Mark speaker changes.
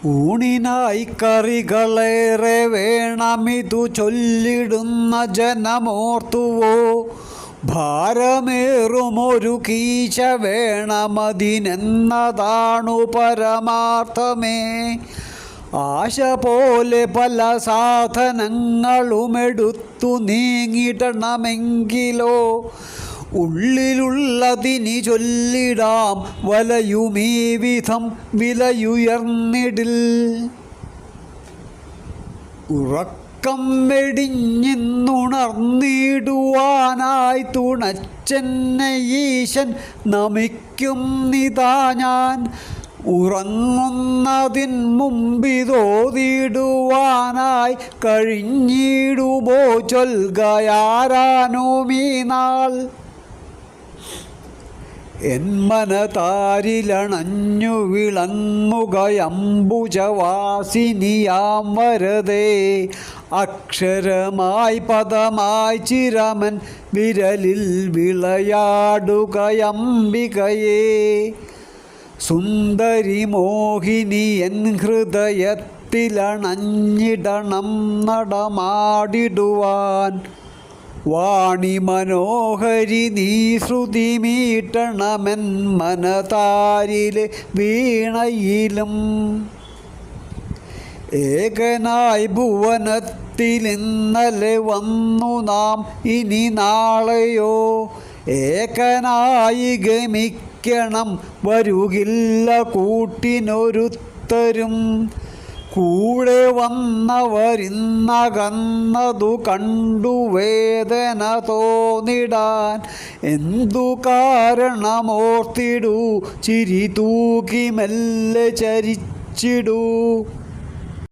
Speaker 1: ഊണിനായി കറികളേറെ വേണമിതു ചൊല്ലിടുന്ന ജനമോർത്തുവോ. ഭാരമേറുമൊരു കീശ വേണമതിനെന്നതാണു പരമാർത്ഥമേ. ആശ പോലെ പല സാധനങ്ങളുമെടുത്തു നീങ്ങിടണമെങ്കിലോ ഉള്ളിലുള്ളതിനി ചൊല്ലിടാം വലയുമീ വിധം വിലയുയർന്നിടിൽ. ഉറക്കം വെടിഞ്ഞിന്നുണർന്നിടുവാനായി തുണച്ചെന്നെ ഈശൻ നമിക്കുന്നിതാ ഞാൻ. ഉറങ്ങുന്നതിൻ മുമ്പിതോതിടുവാനായി കഴിഞ്ഞിടുമോ ചൊൽകയാരാനുമീ നാൾ. എൻ മനതാരിലണഞ്ഞു വിളങ്ങുകയംബുജവാസിനിയാം വരദേ. അക്ഷരമായി പദമായി ചിരമൻ വിരലിൽ വിളയാടുകയംബികയേ. സുന്ദരി മോഹിനി എൻ ഹൃദയത്തിലണഞ്ഞിടണം നടമാടിടുവാൻ. വാണി മനോഹരി നീ ശ്രുതി മീട്ടണമെൻ മനതാരിലെ വീണയിലും. ഏകനായി ഭുവനത്തിലിന്നലെ വന്നു നാം, ഇനി നാളെയോ ഏകനായി ഗമിക്കണം. വരുകില്ല കൂട്ടിനൊരുത്തരും. കൂടെ വന്നവരിന്നകന്നതു കണ്ടു വേദന തോന്നിടാൻ. എന്തു കാരണമോർത്തിടൂ ചിരി തൂക്കി മെല്ലെ ചരിച്ചിടൂ.